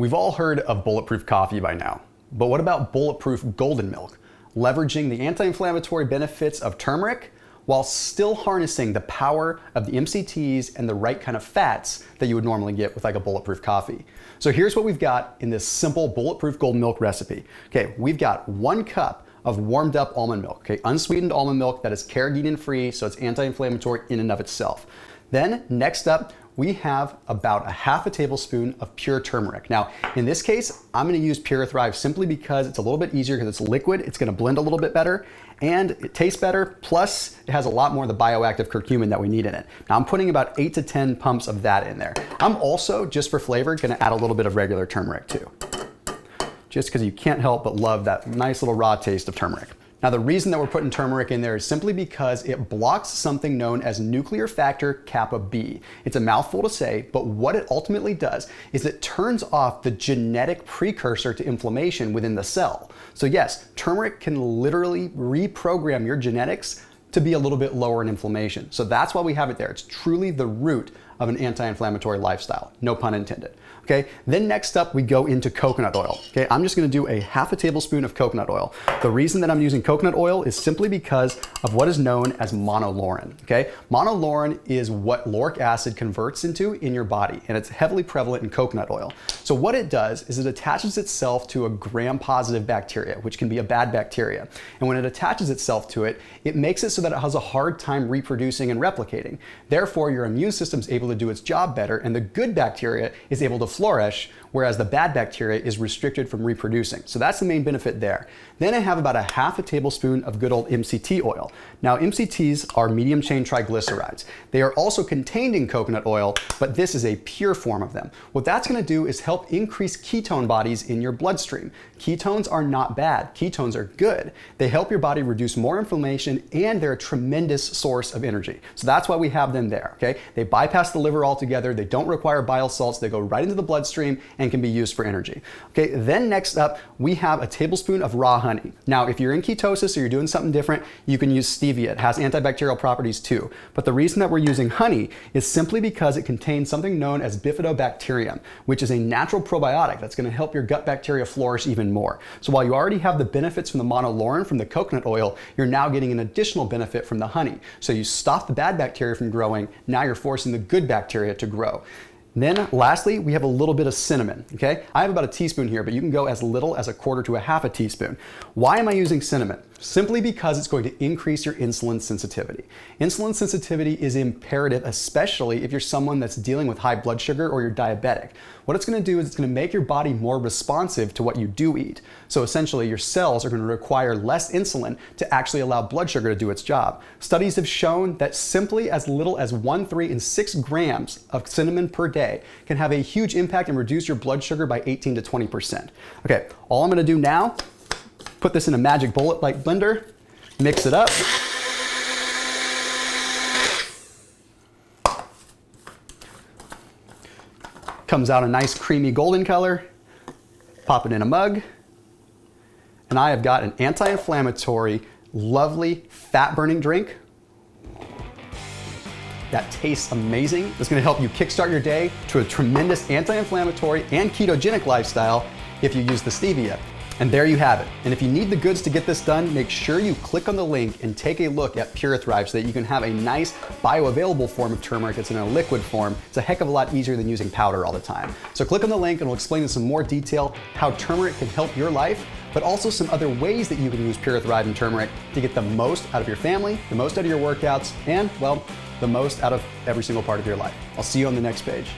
We've all heard of Bulletproof coffee by now, but what about Bulletproof golden milk? Leveraging the anti-inflammatory benefits of turmeric while still harnessing the power of the MCTs and the right kind of fats that you would normally get with like a Bulletproof coffee. So here's what we've got in this simple Bulletproof golden milk recipe. Okay, we've got 1 cup of warmed up almond milk, okay, unsweetened almond milk that is carrageenan free, so it's anti-inflammatory in and of itself. Then next up, we have about a half a tablespoon of pure turmeric. Now, in this case, I'm gonna use PuraTHRIVE simply because it's a little bit easier because it's liquid, it's gonna blend a little bit better, and it tastes better, plus it has a lot more of the bioactive curcumin that we need in it. Now, I'm putting about 8 to 10 pumps of that in there. I'm also, just for flavor, gonna add a little bit of regular turmeric too. Just because you can't help but love that nice little raw taste of turmeric. Now, the reason that we're putting turmeric in there is simply because it blocks something known as nuclear factor kappa B. It's a mouthful to say, but what it ultimately does is it turns off the genetic precursor to inflammation within the cell. So yes, turmeric can literally reprogram your genetics to be a little bit lower in inflammation. So that's why we have it there. It's truly the root of an anti-inflammatory lifestyle, no pun intended. Okay, then next up we go into coconut oil. Okay, I'm just gonna do a half a tablespoon of coconut oil. The reason that I'm using coconut oil is simply because of what is known as monolaurin. Okay, monolaurin is what lauric acid converts into in your body, and it's heavily prevalent in coconut oil. So what it does is it attaches itself to a gram-positive bacteria, which can be a bad bacteria. And when it attaches itself to it, it makes it so that it has a hard time reproducing and replicating. Therefore, your immune system's able to do its job better, and the good bacteria is able to flourish, whereas the bad bacteria is restricted from reproducing. So that's the main benefit there. Then I have about a half a tablespoon of good old MCT oil. Now, MCTs are medium chain triglycerides. They are also contained in coconut oil, but this is a pure form of them. What that's gonna do is help increase ketone bodies in your bloodstream. Ketones are not bad, ketones are good. They help your body reduce more inflammation, and they're a tremendous source of energy. So that's why we have them there, okay? They bypass the liver altogether, they don't require bile salts, they go right into the bloodstream and can be used for energy. Okay, then next up, we have a tablespoon of raw honey. Now, if you're in ketosis or you're doing something different, you can use stevia. It has antibacterial properties too. But the reason that we're using honey is simply because it contains something known as bifidobacterium, which is a natural probiotic that's gonna help your gut bacteria flourish even more. So while you already have the benefits from the monolaurin from the coconut oil, you're now getting an additional benefit from the honey. So you stop the bad bacteria from growing, now you're forcing the good bacteria to grow. Then lastly, we have a little bit of cinnamon, okay? I have about a teaspoon here, but you can go as little as a quarter to a half a teaspoon. Why am I using cinnamon? Simply because it's going to increase your insulin sensitivity. Insulin sensitivity is imperative, especially if you're someone that's dealing with high blood sugar or you're diabetic. What it's gonna do is it's gonna make your body more responsive to what you do eat. So essentially, your cells are gonna require less insulin to actually allow blood sugar to do its job. Studies have shown that simply as little as 1, 3, and 6 grams of cinnamon per day can have a huge impact and reduce your blood sugar by 18 to 20%. Okay, all I'm gonna do now, put this in a magic bullet like blender, mix it up. Comes out a nice creamy golden color. Pop it in a mug. And I have got an anti-inflammatory, lovely, fat-burning drink that tastes amazing. It's gonna help you kickstart your day to a tremendous anti-inflammatory and ketogenic lifestyle if you use the stevia. And there you have it. And if you need the goods to get this done, make sure you click on the link and take a look at PuraTHRIVE so that you can have a nice bioavailable form of turmeric that's in a liquid form. It's a heck of a lot easier than using powder all the time. So click on the link and we'll explain in some more detail how turmeric can help your life, but also some other ways that you can use PuraTHRIVE and turmeric to get the most out of your family, the most out of your workouts, and, well, the most out of every single part of your life. I'll see you on the next page.